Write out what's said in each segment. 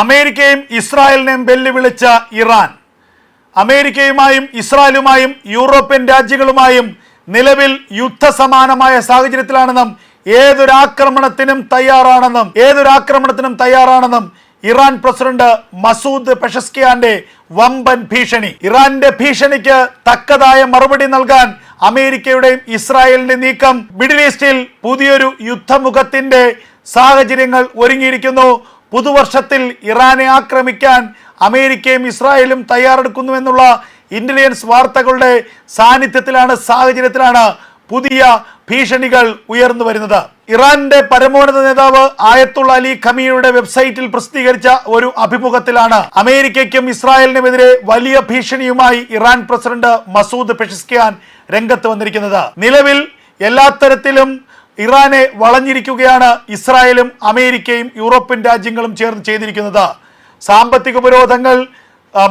അമേരിക്കയും ഇസ്രായേലിനെയും വെല്ലുവിളിച്ച Iran അമേരിക്കയുമായും ഇസ്രായേലുമായും European രാജ്യങ്ങളുമായും നിലവിൽ യുദ്ധസമാനമായ സാഹചര്യത്തിലാണെന്നും ഏതൊരാക്രമണത്തിനും തയ്യാറാണെന്നും ഇറാൻ പ്രസിഡന്റ് മസൂദ് പെഷസ്കിയാന്റെ വമ്പൻ ഭീഷണി. ഇറാന്റെ ഭീഷണിക്ക് തക്കതായ മറുപടി നൽകാൻ അമേരിക്കയുടെയും ഇസ്രായേലിന്റെ നീക്കം. മിഡിൽ ഈസ്റ്റിൽ പുതിയൊരു യുദ്ധമുഖത്തിന്റെ സാഹചര്യങ്ങൾ ഒരുങ്ങിയിരിക്കുന്നു. പുതുവർഷത്തിൽ ഇറാനെ ആക്രമിക്കാൻ അമേരിക്കയും ഇസ്രായേലും തയ്യാറെടുക്കുന്നുവെന്നുള്ള ഇന്റലിജൻസ് വാർത്തകളുടെ സാഹചര്യത്തിലാണ് പുതിയ ഭീഷണികൾ ഉയർന്നു വരുന്നത്. ഇറാന്റെ പരമോന്നത നേതാവ് ആയത്തുള്ള അലി ഖമീനിയുടെ വെബ്സൈറ്റിൽ പ്രസിദ്ധീകരിച്ച ഒരു അഭിമുഖത്തിലാണ് അമേരിക്കയ്ക്കും ഇസ്രായേലിനുമെതിരെ വലിയ ഭീഷണിയുമായി ഇറാൻ പ്രസിഡന്റ് മസൂദ് പെഷസ്കിയാൻ രംഗത്ത് വന്നിരിക്കുന്നത്. നിലവിൽ എല്ലാ തരത്തിലും ഇറാനെ വളഞ്ഞിരിക്കുകയാണ് ഇസ്രായേലും അമേരിക്കയും യൂറോപ്യൻ രാജ്യങ്ങളും ചേർന്ന് ചെയ്തിരിക്കുന്നത്. സാമ്പത്തിക ഉപരോധങ്ങൾ,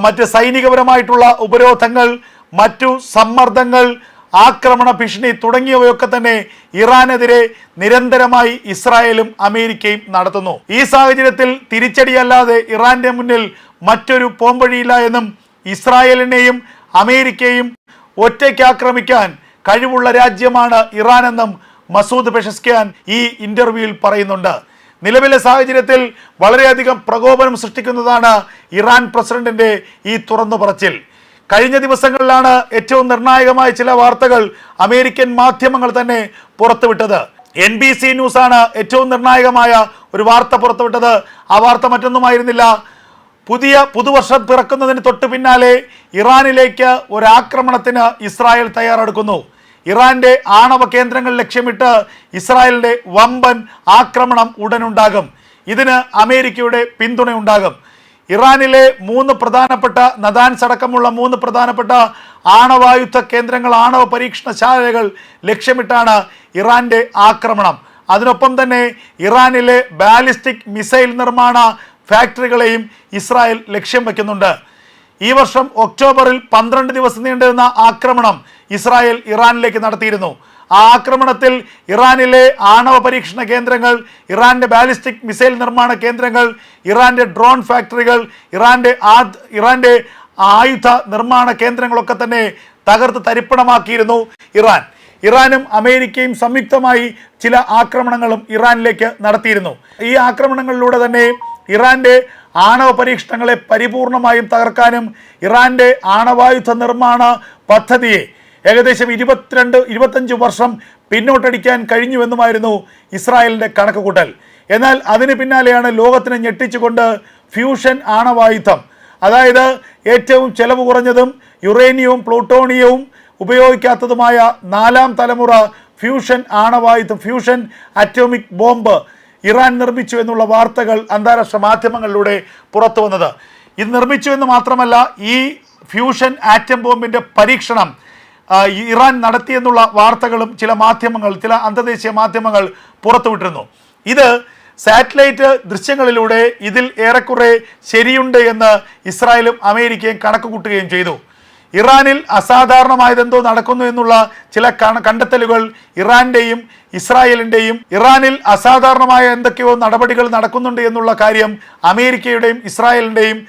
മറ്റ് സൈനികപരമായിട്ടുള്ള ഉപരോധങ്ങൾ, മറ്റു സമ്മർദ്ദങ്ങൾ, ആക്രമണ ഭീഷണി തുടങ്ങിയവയൊക്കെ തന്നെ ഇറാനെതിരെ നിരന്തരമായി ഇസ്രായേലും അമേരിക്കയും നടത്തുന്നു. ഈ സാഹചര്യത്തിൽ തിരിച്ചടിയല്ലാതെ ഇറാന്റെ മുന്നിൽ മറ്റൊരു പോംവഴിയില്ല എന്നും ഇസ്രായേലിനെയും അമേരിക്കയും ഒറ്റയ്ക്ക് ആക്രമിക്കാൻ കഴിവുള്ള രാജ്യമാണ് ഇറാനെന്നും മസൂദ് പെഷസ്കിയാൻ ഈ ഇന്റർവ്യൂവിൽ പറയുന്നുണ്ട്. നിലവിലെ സാഹചര്യത്തിൽ വളരെയധികം പ്രകോപനം സൃഷ്ടിക്കുന്നതാണ് ഇറാൻ പ്രസിഡന്റിന്റെ ഈ തുറന്നു പറച്ചിൽ. കഴിഞ്ഞ ദിവസങ്ങളിലാണ് ഏറ്റവും നിർണായകമായ ചില വാർത്തകൾ അമേരിക്കൻ മാധ്യമങ്ങൾ തന്നെ പുറത്തുവിട്ടത്. NBC ന്യൂസാണ് ഏറ്റവും നിർണായകമായ ഒരു വാർത്ത പുറത്തുവിട്ടത്. ആ വാർത്ത മറ്റൊന്നുമായിരുന്നില്ല, പുതുവർഷം പിറക്കുന്നതിന് തൊട്ട് പിന്നാലെ ഇറാനിലേക്ക് ഒരാക്രമണത്തിന് ഇസ്രായേൽ തയ്യാറെടുക്കുന്നു. ഇറാന്റെ ആണവ കേന്ദ്രങ്ങൾ ലക്ഷ്യമിട്ട് ഇസ്രായേലിന്റെ വമ്പൻ ആക്രമണം ഉടനുണ്ടാകും. ഇതിന് അമേരിക്കയുടെ പിന്തുണയുണ്ടാകും. ഇറാനിലെ നദാൻസ് അടക്കമുള്ള 3 പ്രധാനപ്പെട്ട ആണവായുധ കേന്ദ്രങ്ങൾ, ആണവ പരീക്ഷണശാലകൾ ലക്ഷ്യമിട്ടാണ് ഇറാന്റെ ആക്രമണം. അതിനൊപ്പം തന്നെ ഇറാനിലെ ബാലിസ്റ്റിക് മിസൈൽ നിർമ്മാണ ഫാക്ടറികളെയും ഇസ്രായേൽ ലക്ഷ്യം വയ്ക്കുന്നുണ്ട്. ഈ വർഷം ഒക്ടോബറിൽ 12 ദിവസം നീണ്ടുനിന്ന ആക്രമണം ഇസ്രായേൽ ഇറാനിലേക്ക് നടത്തിയിരുന്നു. ആ ആക്രമണത്തിൽ ഇറാനിലെ ആണവ പരീക്ഷണ കേന്ദ്രങ്ങൾ, ഇറാന്റെ ബാലിസ്റ്റിക് മിസൈൽ നിർമ്മാണ കേന്ദ്രങ്ങൾ, ഇറാന്റെ ഡ്രോൺ ഫാക്ടറികൾ, ഇറാന്റെ ആയുധ നിർമ്മാണ കേന്ദ്രങ്ങളൊക്കെ തന്നെ തകർത്ത് തരിപ്പണമാക്കിയിരുന്നു ഇറാനും അമേരിക്കയും സംയുക്തമായി ചില ആക്രമണങ്ങളും ഇറാനിലേക്ക് നടത്തിയിരുന്നു. ഈ ആക്രമണങ്ങളിലൂടെ തന്നെ ഇറാന്റെ ആണവ പരീക്ഷണങ്ങളെ പരിപൂർണമായും തകർക്കാനും ഇറാന്റെ ആണവായുധ നിർമ്മാണ പദ്ധതിയെ ഏകദേശം 25 വർഷം പിന്നോട്ടടിക്കാൻ കഴിഞ്ഞുവെന്നുമായിരുന്നു ഇസ്രായേലിന്റെ കണക്കുകൂട്ടൽ. എന്നാൽ അതിന് പിന്നാലെയാണ് ലോകത്തിനെ ഞെട്ടിച്ചുകൊണ്ട് ഫ്യൂഷൻ ആണവായുധം, അതായത് ഏറ്റവും ചെലവ് കുറഞ്ഞതും യുറേനിയവും പ്ലൂട്ടോണിയവും ഉപയോഗിക്കാത്തതുമായ 4ാം തലമുറ ഫ്യൂഷൻ ആണവായുധം, ഫ്യൂഷൻ അറ്റോമിക് ബോംബ് ഇറാൻ നിർമ്മിച്ചു എന്നുള്ള വാർത്തകൾ അന്താരാഷ്ട്ര മാധ്യമങ്ങളിലൂടെ പുറത്തു വന്നത്. ഇത് നിർമ്മിച്ചു എന്ന് മാത്രമല്ല, ഈ ഫ്യൂഷൻ ആറ്റം ബോംബിന്റെ പരീക്ഷണം ഇറാൻ നടത്തിയെന്നുള്ള വാർത്തകളും ചില അന്തർദേശീയ മാധ്യമങ്ങൾ പുറത്തുവിട്ടിരുന്നു. ഇത് സാറ്റലൈറ്റ് ദൃശ്യങ്ങളിലൂടെ ഇതിൽ ഏറെക്കുറെ ശരിയുണ്ട് എന്ന് ഇസ്രായേലും അമേരിക്കയും കണക്ക് കൂട്ടുകയും ചെയ്തു. ഇറാനിൽ അസാധാരണമായതെന്തോ നടക്കുന്നു എന്നുള്ള ചില കണ്ടെത്തലുകൾ ഇറാന്റെയും ഇസ്രായേലിന്റെയും, ഇറാനിൽ അസാധാരണമായ എന്തൊക്കെയോ നടപടികൾ നടക്കുന്നുണ്ട് എന്നുള്ള കാര്യം അമേരിക്കയുടെയും ഇസ്രായേലിന്റെയും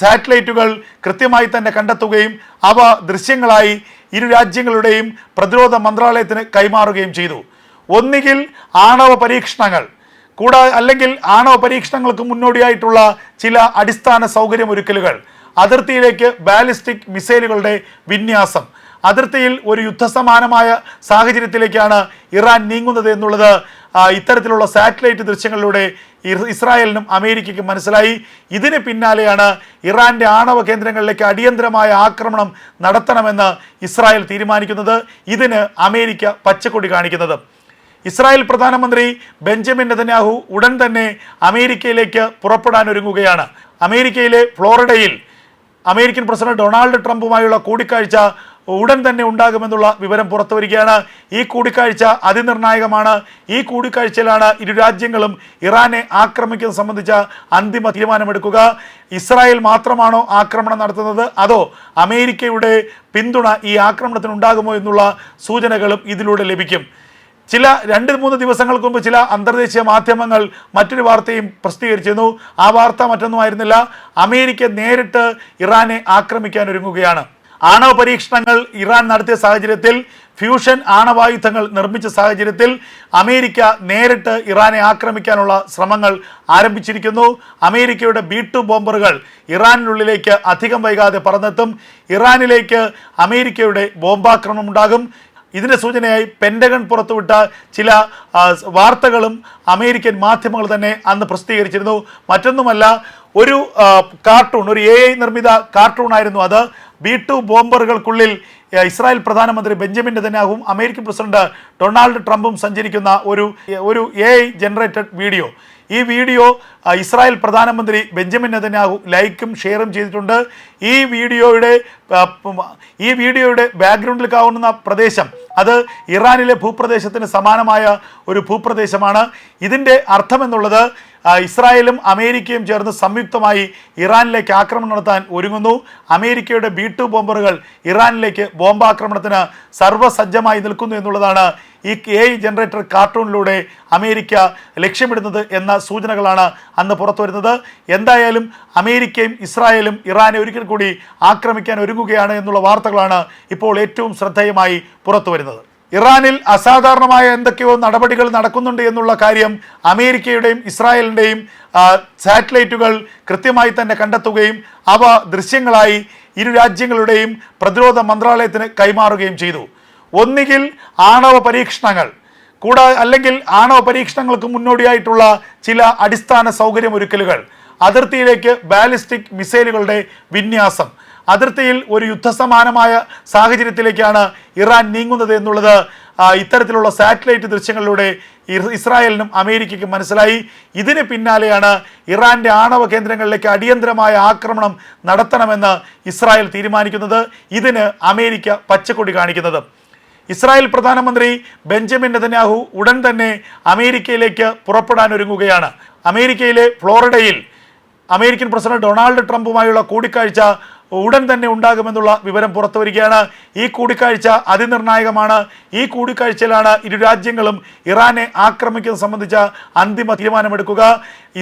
സാറ്റലൈറ്റുകൾ കൃത്യമായി തന്നെ കണ്ടെത്തുകയും അവ ദൃശ്യങ്ങളായി ഇരു രാജ്യങ്ങളുടെയും പ്രതിരോധ മന്ത്രാലയത്തിന് കൈമാറുകയും ചെയ്തു. ഒന്നുകിൽ ആണവ പരീക്ഷണങ്ങൾ, അല്ലെങ്കിൽ ആണവ പരീക്ഷണങ്ങൾക്ക് മുന്നോടിയായിട്ടുള്ള ചില അടിസ്ഥാന സൗകര്യമൊരുക്കലുകൾ, അതിർത്തിയിലേക്ക് ബാലിസ്റ്റിക് മിസൈലുകളുടെ വിന്യാസം, അതിർത്തിയിൽ ഒരു യുദ്ധസമാനമായ സാഹചര്യത്തിലേക്കാണ് ഇറാൻ നീങ്ങുന്നത് എന്നുള്ളത് ഇത്തരത്തിലുള്ള സാറ്റലൈറ്റ് ദൃശ്യങ്ങളിലൂടെ ഇസ്രായേലിനും അമേരിക്കയ്ക്കും മനസ്സിലായി. ഇതിന് പിന്നാലെയാണ് ഇറാന്റെ ആണവ കേന്ദ്രങ്ങളിലേക്ക് അടിയന്തരമായ ആക്രമണം നടത്തണമെന്ന് ഇസ്രായേൽ തീരുമാനിക്കുന്നത്. ഇതിന് അമേരിക്ക പച്ചക്കൊടി കാണിക്കുന്നത്. ഇസ്രായേൽ പ്രധാനമന്ത്രി ബെഞ്ചമിൻ നെതന്യാഹു ഉടൻ തന്നെ അമേരിക്കയിലേക്ക് പുറപ്പെടാൻ ഒരുങ്ങുകയാണ്. അമേരിക്കയിലെ ഫ്ലോറിഡയിൽ അമേരിക്കൻ പ്രസിഡന്റ് ഡൊണാൾഡ് ട്രംപുമായുള്ള കൂടിക്കാഴ്ച ഉടൻ തന്നെ ഉണ്ടാകുമെന്നുള്ള വിവരം പുറത്തു വരികയാണ്. ഈ കൂടിക്കാഴ്ച അതിനിർണായകമാണ്. ഈ കൂടിക്കാഴ്ചയിലാണ് ഇരു രാജ്യങ്ങളും ഇറാനെ ആക്രമിക്കുന്നത് സംബന്ധിച്ച അന്തിമ തീരുമാനമെടുക്കുക. ഇസ്രായേൽ മാത്രമാണോ ആക്രമണം നടത്തുന്നത്, അതോ അമേരിക്കയുടെ പിന്തുണ ഈ ആക്രമണത്തിന് ഉണ്ടാകുമോ എന്നുള്ള സൂചനകളും ഇതിലൂടെ ലഭിക്കും. ചില 2-3 ദിവസങ്ങൾക്ക് മുമ്പ് ചില അന്തർദേശീയ മാധ്യമങ്ങൾ മറ്റൊരു വാർത്തയും പ്രസിദ്ധീകരിച്ചിരുന്നു. ആ വാർത്ത മറ്റൊന്നുമായിരുന്നില്ല, അമേരിക്ക നേരിട്ട് ഇറാനെ ആക്രമിക്കാൻ ഒരുങ്ങുകയാണ്. ആണവ പരീക്ഷണങ്ങൾ ഇറാൻ നടത്തിയ സാഹചര്യത്തിൽ, ഫ്യൂഷൻ ആണവായുധങ്ങൾ നിർമ്മിച്ച സാഹചര്യത്തിൽ അമേരിക്ക നേരിട്ട് ഇറാനെ ആക്രമിക്കാനുള്ള ശ്രമങ്ങൾ ആരംഭിച്ചിരിക്കുന്നു. അമേരിക്കയുടെ B-2 ബോംബറുകൾ ഇറാനിനുള്ളിലേക്ക് അധികം വൈകാതെ പറന്നെത്തും. ഇറാനിലേക്ക് അമേരിക്കയുടെ ബോംബാക്രമണം ഉണ്ടാകും. ഇതിന്റെ സൂചനയായി പെന്റഗൺ പുറത്തുവിട്ട ചില വാർത്തകളും അമേരിക്കൻ മാധ്യമങ്ങൾ തന്നെ അന്ന് പ്രസിദ്ധീകരിച്ചിരുന്നു. മറ്റൊന്നുമല്ല, ഒരു കാർട്ടൂൺ, ഒരു AI നിർമ്മിത കാർട്ടൂൺ ആയിരുന്നു അത്. B-2 ബോംബറുകൾക്കുള്ളിൽ ഇസ്രായേൽ പ്രധാനമന്ത്രി ബെഞ്ചമിൻ നെതന്യാഹുവും അമേരിക്കൻ പ്രസിഡന്റ് ഡൊണാൾഡ് ട്രംപും സഞ്ചരിക്കുന്ന ഒരു AI ജനറേറ്റഡ് വീഡിയോ. ഈ വീഡിയോ ഇസ്രായേൽ പ്രധാനമന്ത്രി ബെഞ്ചമിൻ നെതന്യാഹു ലൈക്കും ഷെയറും ചെയ്തിട്ടുണ്ട്. ഈ വീഡിയോയുടെ ബാക്ക്ഗ്രൗണ്ടിൽ കാണുന്ന പ്രദേശം അത് ഇറാനിലെ ഭൂപ്രദേശത്തിന് സമാനമായ ഒരു ഭൂപ്രദേശമാണ്. ഇതിൻ്റെ അർത്ഥമെന്നുള്ളത് ഇസ്രായേലും അമേരിക്കയും ചേർന്ന് സംയുക്തമായി ഇറാനിലേക്ക് ആക്രമണം നടത്താൻ ഒരുങ്ങുന്നു. അമേരിക്കയുടെ B-2 ബോംബറുകൾ ഇറാനിലേക്ക് ബോംബാക്രമണത്തിന് സർവ്വസജ്ജമായി നിൽക്കുന്നു എന്നുള്ളതാണ് ഈ AI ജനറേറ്റർ കാർട്ടൂണിലൂടെ അമേരിക്ക ലക്ഷ്യമിടുന്നത് എന്ന സൂചനകളാണ് അന്ന് പുറത്തു വരുന്നത്. എന്തായാലും അമേരിക്കയും ഇസ്രായേലും ഇറാനെ ഒരിക്കൽ കൂടി ആക്രമിക്കാൻ ഒരുങ്ങുകയാണ് എന്നുള്ള വാർത്തകളാണ് ഇപ്പോൾ ഏറ്റവും ശ്രദ്ധേയമായി പുറത്തു വരുന്നത്. ഇറാനിൽ അസാധാരണമായ എന്തൊക്കെയോ നടപടികൾ നടക്കുന്നുണ്ട് എന്നുള്ള കാര്യം അമേരിക്കയുടെയും ഇസ്രായേലിൻ്റെയും സാറ്റലൈറ്റുകൾ കൃത്യമായി തന്നെ കണ്ടെത്തുകയും അവ ദൃശ്യങ്ങളായി ഇരു രാജ്യങ്ങളുടെയും പ്രതിരോധ മന്ത്രാലയത്തിന് കൈമാറുകയും ചെയ്തു. ഒന്നുകിൽ ആണവ പരീക്ഷണങ്ങൾ, അല്ലെങ്കിൽ ആണവ പരീക്ഷണങ്ങൾക്ക് മുന്നോടിയായിട്ടുള്ള ചില അടിസ്ഥാന സൗകര്യമൊരുക്കലുകൾ, അതിർത്തിയിലേക്ക് ബാലിസ്റ്റിക് മിസൈലുകളുടെ വിന്യാസം, അതിർത്തിയിൽ ഒരു യുദ്ധസമാനമായ സാഹചര്യത്തിലേക്കാണ് ഇറാൻ നീങ്ങുന്നത് എന്നുള്ളത് ഇത്തരത്തിലുള്ള സാറ്റലൈറ്റ് ദൃശ്യങ്ങളിലൂടെ ഇസ്രായേലിനും അമേരിക്കയ്ക്കും മനസ്സിലായി. ഇതിന് പിന്നാലെയാണ് ഇറാന്റെ ആണവ കേന്ദ്രങ്ങളിലേക്ക് അടിയന്തരമായ ആക്രമണം നടത്തണമെന്ന് ഇസ്രായേൽ തീരുമാനിക്കുന്നത്. ഇതിന് അമേരിക്ക പച്ചക്കൊടി കാണിക്കുന്നത്. ഇസ്രായേൽ പ്രധാനമന്ത്രി ബെഞ്ചമിൻ നെതന്യാഹു ഉടൻ തന്നെ അമേരിക്കയിലേക്ക് പുറപ്പെടാൻ ഒരുങ്ങുകയാണ്. അമേരിക്കയിലെ ഫ്ലോറിഡയിൽ അമേരിക്കൻ പ്രസിഡന്റ് ഡൊണാൾഡ് ട്രംപുമായുള്ള കൂടിക്കാഴ്ച ഉടൻ തന്നെ ഉണ്ടാകുമെന്നുള്ള വിവരം പുറത്തു വരികയാണ്. ഈ കൂടിക്കാഴ്ച അതിനിർണായകമാണ്. ഈ കൂടിക്കാഴ്ചയിലാണ് ഇരു രാജ്യങ്ങളും ഇറാനെ ആക്രമിക്കുന്നത് സംബന്ധിച്ച അന്തിമ തീരുമാനമെടുക്കുക.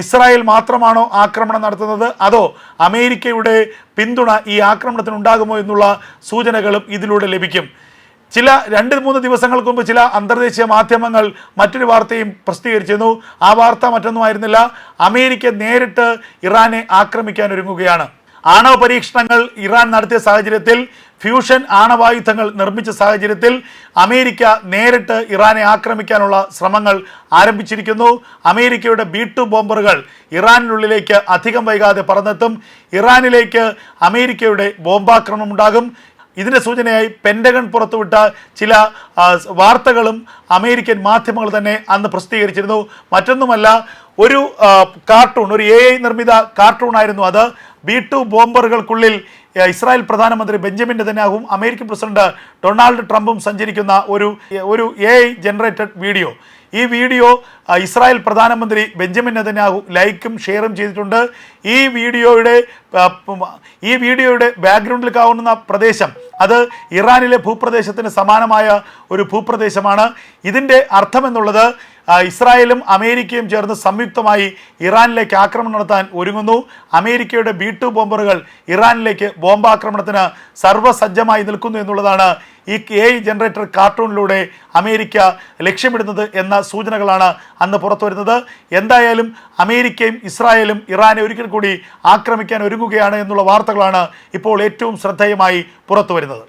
ഇസ്രായേൽ മാത്രമാണോ ആക്രമണം നടത്തുന്നത്, അതോ അമേരിക്കയുടെ പിന്തുണ ഈ ആക്രമണത്തിന് ഉണ്ടാകുമോ എന്നുള്ള സൂചനകളും ഇതിലൂടെ ലഭിക്കും. ചില 2-3 ദിവസങ്ങൾക്ക് മുമ്പ് ചില അന്തർദേശീയ മാധ്യമങ്ങൾ മറ്റൊരു വാർത്തയും പ്രസിദ്ധീകരിച്ചിരുന്നു. ആ വാർത്ത മറ്റൊന്നുമായിരുന്നില്ല, അമേരിക്ക നേരിട്ട് ഇറാനെ ആക്രമിക്കാൻ ഒരുങ്ങുകയാണ്. ആണവ പരീക്ഷണങ്ങൾ ഇറാൻ നടത്തിയ സാഹചര്യത്തിൽ, ഫ്യൂഷൻ ആണവായുധങ്ങൾ നിർമ്മിച്ച സാഹചര്യത്തിൽ അമേരിക്ക നേരിട്ട് ഇറാനെ ആക്രമിക്കാനുള്ള ശ്രമങ്ങൾ ആരംഭിച്ചിരിക്കുന്നു. അമേരിക്കയുടെ B-2 ബോംബറുകൾ ഇറാനിനുള്ളിലേക്ക് അധികം വൈകാതെ പറന്നെത്തും. ഇറാനിലേക്ക് അമേരിക്കയുടെ ബോംബാക്രമണം ഉണ്ടാകും. ഇതിന്റെ സൂചനയായി പെന്റഗൺ പുറത്തുവിട്ട ചില വാർത്തകളും അമേരിക്കൻ മാധ്യമങ്ങൾ തന്നെ അന്ന് പ്രസിദ്ധീകരിച്ചിരുന്നു. മറ്റൊന്നുമല്ല, ഒരു കാർട്ടൂൺ, ഒരു AI നിർമ്മിത കാർട്ടൂൺ ആയിരുന്നു അത്. B-2 ബോംബറുകൾക്കുള്ളിൽ ഇസ്രായേൽ പ്രധാനമന്ത്രി ബെഞ്ചമിൻ നെതന്യാഹുവും അമേരിക്കൻ പ്രസിഡന്റ് ഡൊണാൾഡ് ട്രംപും സഞ്ചരിക്കുന്ന ഒരു AI ജനറേറ്റഡ് വീഡിയോ. ഈ വീഡിയോ ഇസ്രായേൽ പ്രധാനമന്ത്രി ബെഞ്ചമിൻ നെതന്യാഹു ലൈക്കും ഷെയറും ചെയ്തിട്ടുണ്ട്. ഈ വീഡിയോയുടെ ബാക്ക്ഗ്രൗണ്ടിൽ കാണുന്ന പ്രദേശം അത് ഇറാനിലെ ഭൂപ്രദേശത്തിന് സമാനമായ ഒരു ഭൂപ്രദേശമാണ്. ഇതിൻ്റെ അർത്ഥമെന്നുള്ളത് ഇസ്രായേലും അമേരിക്കയും ചേർന്ന് സംയുക്തമായി ഇറാനിലേക്ക് ആക്രമണം നടത്താൻ ഒരുങ്ങുന്നു. അമേരിക്കയുടെ B-2 ബോംബറുകൾ ഇറാനിലേക്ക് ബോംബാക്രമണത്തിന് സർവ്വസജ്ജമായി നിൽക്കുന്നു എന്നുള്ളതാണ് ഈ AI ജനറേറ്റർ കാർട്ടൂണിലൂടെ അമേരിക്ക ലക്ഷ്യമിടുന്നത് എന്ന സൂചനകളാണ് അന്ന് പുറത്തു വരുന്നത്. എന്തായാലും അമേരിക്കയും ഇസ്രായേലും ഇറാനെ ഒരിക്കൽ കൂടി ആക്രമിക്കാൻ ഒരുങ്ങുകയാണ് എന്നുള്ള വാർത്തകളാണ് ഇപ്പോൾ ഏറ്റവും ശ്രദ്ധേയമായി പുറത്തു വരുന്നത്.